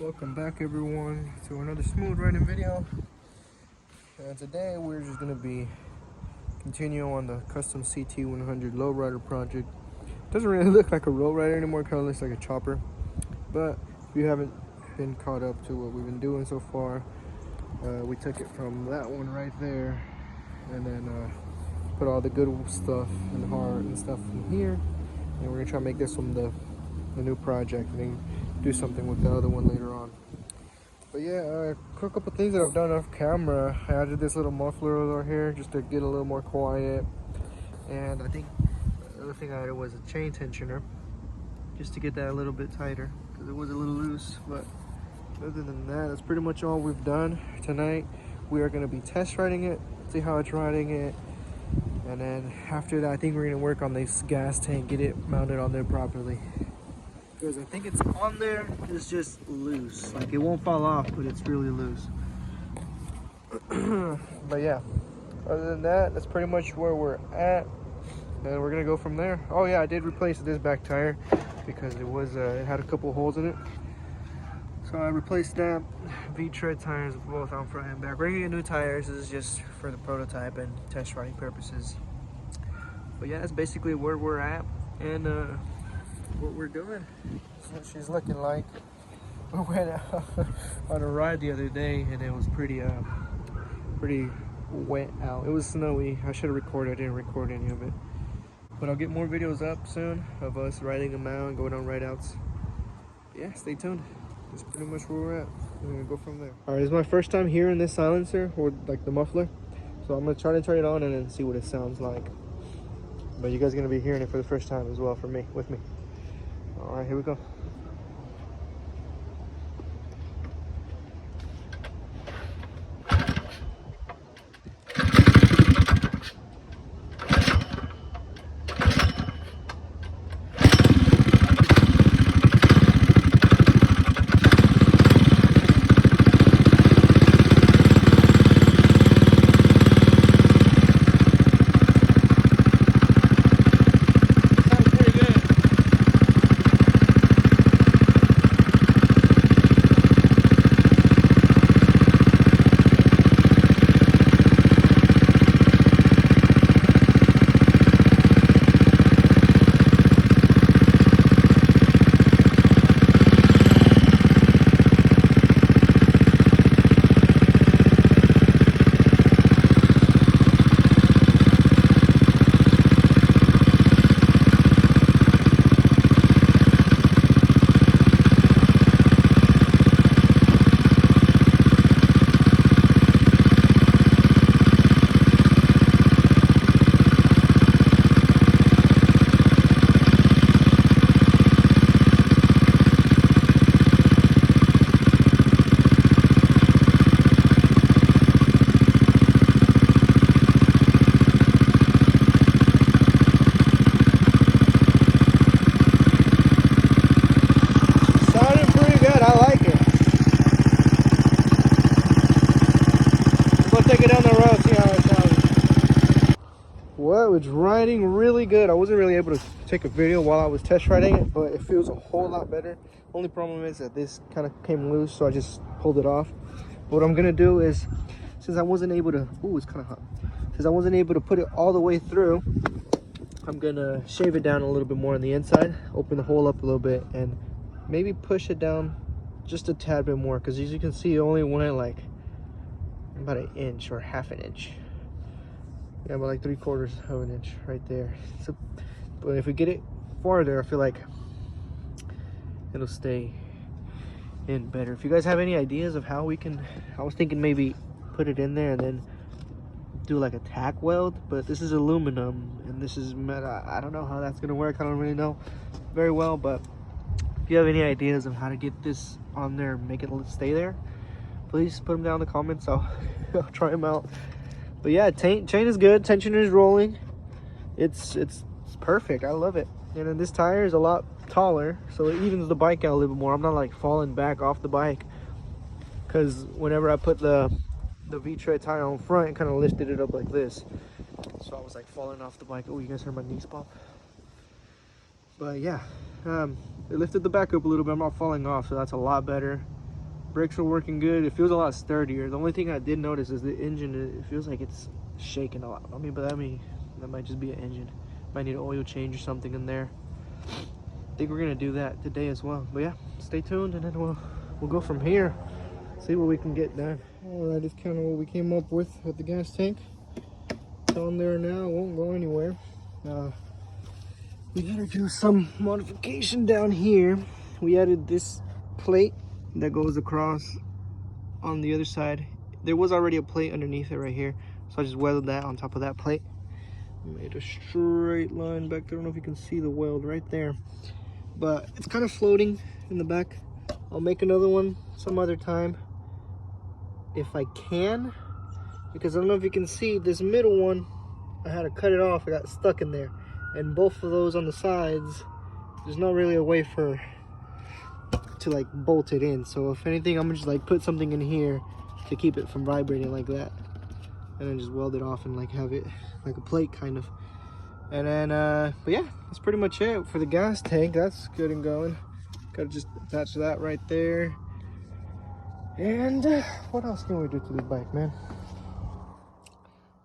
Welcome back everyone to another smooth riding video. And today we're just going to be continuing on the custom Ct100 lowrider project. Doesn't really look like a lowrider anymore, kind of looks like a chopper. But if you haven't been caught up to what we've been doing so far, we took it from that one right there and then put all the good stuff and heart and stuff in here, and we're going to try to make this one the new project and then do something with the other one later on. But yeah, a couple things that I've done off camera. I added this little muffler over here just to get a little more quiet, and I think the other thing I added was a chain tensioner just to get that a little bit tighter because it was a little loose. But other than that, that's pretty much all we've done tonight. We are going to be test riding it, see how it's riding it, and then after that I think we're going to work on this gas tank, get it mounted on there properly. Because I think it's on there, it's just loose. Like it won't fall off, but it's really loose. But yeah, other than that, that's pretty much where we're at. And we're gonna go from there. Oh yeah, I did replace this back tire because it had a couple holes in it. So I replaced that. V-tread tires both on front and back. We're gonna get new tires. This is just for the prototype and test riding purposes. But yeah, that's basically where we're at. And what we're doing. That's what she's looking like. We went out on a ride the other day and it was pretty wet out. It was snowy. I should have recorded. I didn't record any of it, but I'll get more videos up soon of us riding them out and going on ride outs. Yeah, stay tuned. That's pretty much where we're at. We're gonna go from there. All right, it's my first time hearing this silencer or like the muffler, so I'm gonna try to turn it on and then see what it sounds like. But you guys are gonna be hearing it for the first time as well with me. All right, here we go. Take it down the road, see how it sounds. Well, it's riding really good. I wasn't really able to take a video while I was test riding it, but it feels a whole lot better. Only problem is that this kind of came loose, so I just pulled it off. What I'm gonna do is, since I wasn't able to, it's kind of hot. Since I wasn't able to put it all the way through, I'm gonna shave it down a little bit more on the inside, open the hole up a little bit, and maybe push it down just a tad bit more, because as you can see, it only went like about an inch or half an inch. Yeah, about like 3/4 of an inch right there. So, but if we get it farther, I feel like it'll stay in better. If you guys have any ideas of how we can, I was thinking maybe put it in there and then do like a tack weld, but this is aluminum and this is metal. I don't know how that's gonna work. I don't really know very well, but if you have any ideas of how to get this on there and make it stay there, please put them down in the comments. I'll try them out. But yeah, chain is good. Tensioner is rolling. It's perfect. I love it. And then this tire is a lot taller, so it evens the bike out a little bit more. I'm not like falling back off the bike, because whenever I put the V-tread tire on front, it kind of lifted it up like this. So I was like falling off the bike. Oh, you guys heard my knees pop? But yeah, it lifted the back up a little bit. I'm not falling off, so that's a lot better. Brakes are working good. It feels a lot sturdier. The only thing I did notice is the engine. It feels like it's shaking a lot. I mean, but that might just be an engine. Might need an oil change or something in there. I think we're gonna do that today as well. But yeah, stay tuned, and then we'll go from here. See what we can get done. All right, it's kind of what we came up with the gas tank. It's on there now. It won't go anywhere. We gotta do some modification down here. We added this plate that goes across on the other side. There was already a plate underneath it right here, so I just welded that on top of that plate. Made a straight line back there. I don't know if you can see the weld right there, but it's kind of floating in the back. I'll make another one some other time if I can, because I don't know if you can see this middle one. I had to cut it off. I got stuck in there, and both of those on the sides, there's not really a way to like bolt it in. So if anything, I'm gonna just like put something in here to keep it from vibrating like that, and then just weld it off and like have it like a plate kind of. And then but yeah, that's pretty much it for the gas tank. That's good and going. Gotta just attach that right there. And what else can we do to this bike, man?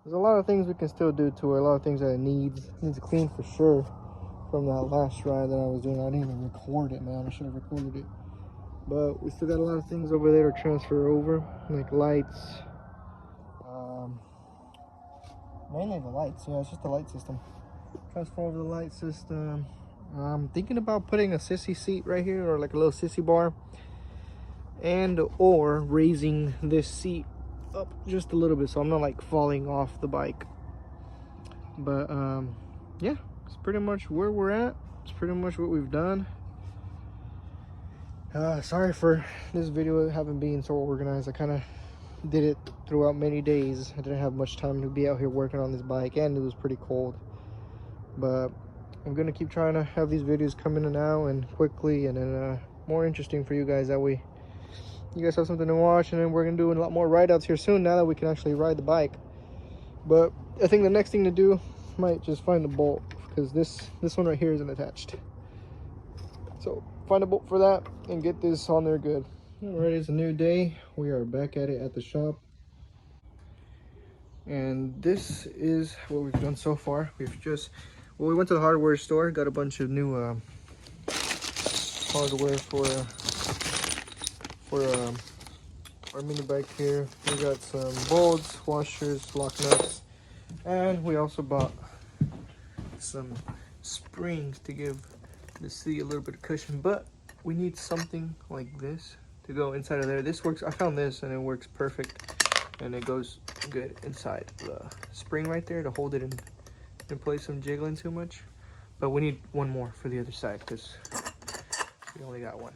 There's a lot of things we can still do to it. A lot of things that it needs to clean for sure from that last ride that I was doing. I didn't even record it, man. I should have recorded it. But we still got a lot of things over there to transfer over, like lights. Mainly the lights. Yeah, it's just the light system. Transfer over the light system. I'm thinking about putting a sissy seat right here, or like a little sissy bar, and or raising this seat up just a little bit so I'm not like falling off the bike. But yeah, it's pretty much where we're at. It's pretty much what we've done. Sorry for this video having been so organized. I kind of did it throughout many days. I didn't have much time to be out here working on this bike, and it was pretty cold. But I'm gonna keep trying to have these videos come in and out and quickly, and then more interesting for you guys. That way you guys have something to watch. And then we're gonna do a lot more ride-outs here soon, now that we can actually ride the bike. But I think the next thing to do might just find a bolt, because this one right here isn't attached. So find a bolt for that and get this on there good. All right, it's a new day. We are back at it at the shop, and this is what we've done so far. We went to the hardware store, got a bunch of new hardware for our mini bike here. We got some bolts, washers, lock nuts, and we also bought some springs to give the seat a little bit of cushion. But we need something like this to go inside of there. This works. I found this and it works perfect, and it goes good inside the spring right there to hold it in place from jiggling too much. But we need one more for the other side, because we only got one,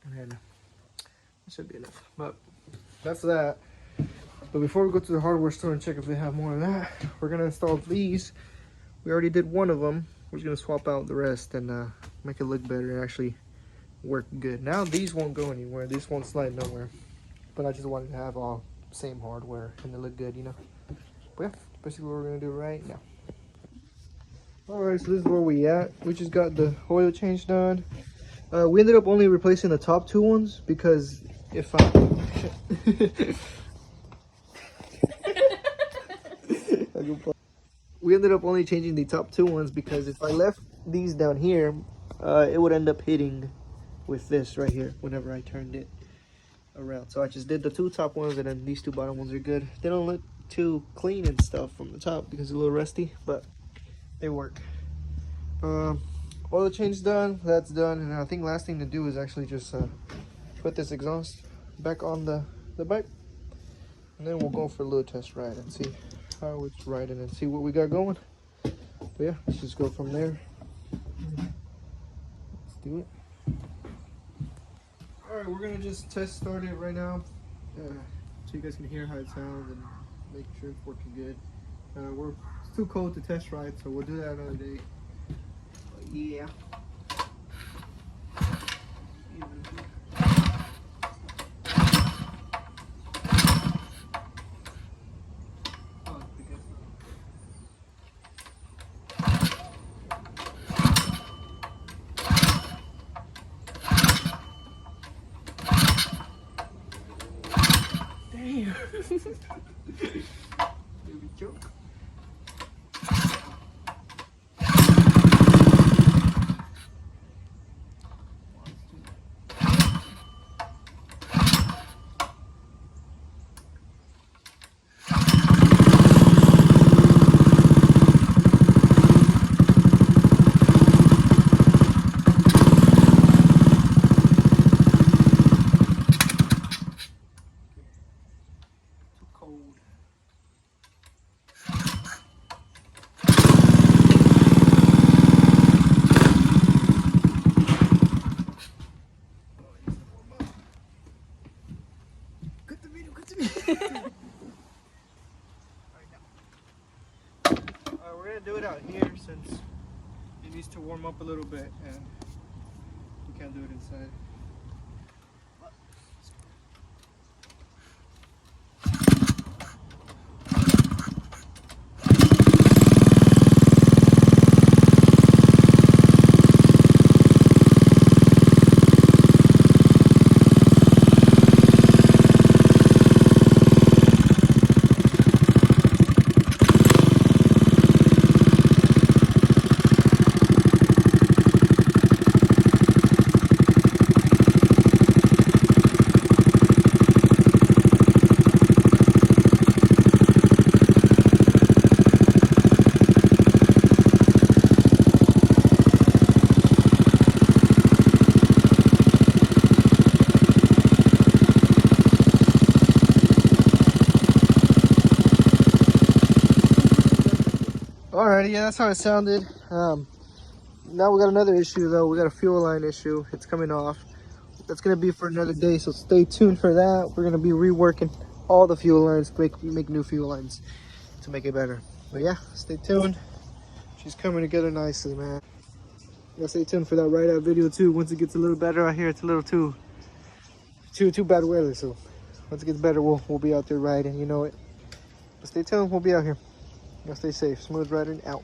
and then that should be enough. But that's that. But before we go to the hardware store and check if they have more of that, we're gonna install these. We already did one of them. We're just gonna swap out the rest and make it look better and actually work good. Now these won't go anywhere. These won't slide nowhere. But I just wanted to have all same hardware and they look good, you know. But yeah, basically what we're gonna do right now. All right, so this is where we at. We just got the oil change done. We ended up only replacing the top two ones, because if I we ended up only changing the top two ones because if I left these down here, it would end up hitting with this right here whenever I turned it around. So I just did the two top ones, and then these two bottom ones are good. They don't look too clean and stuff from the top because it's a little rusty, but they work. Oil change done, that's done, and I think last thing to do is actually just put this exhaust back on the bike, and then we'll go for a little test ride and see how it's riding and see what we got going. But yeah, let's just go from there. Let's do it. All right, we're gonna just test start it right now, so you guys can hear how it sounds and make sure it's working good. It's too cold to test ride, so we'll do that another day. But yeah. Damn. Baby joke. Cold. Cut the video, cut the video. Alright, we're gonna do it out here since it needs to warm up a little bit and we can't do it inside. Alrighty, yeah, that's how it sounded. Now we got another issue though. We got a fuel line issue. It's coming off. That's gonna be for another day, so stay tuned for that. We're gonna be reworking all the fuel lines, make new fuel lines to make it better. But yeah, stay tuned. She's coming together nicely, man. Yeah, stay tuned for that ride-out video too. Once it gets a little better out here, it's a little too bad weather. So once it gets better, we'll be out there riding. You know it. But stay tuned. We'll be out here. Y'all stay safe. Smooth riding out.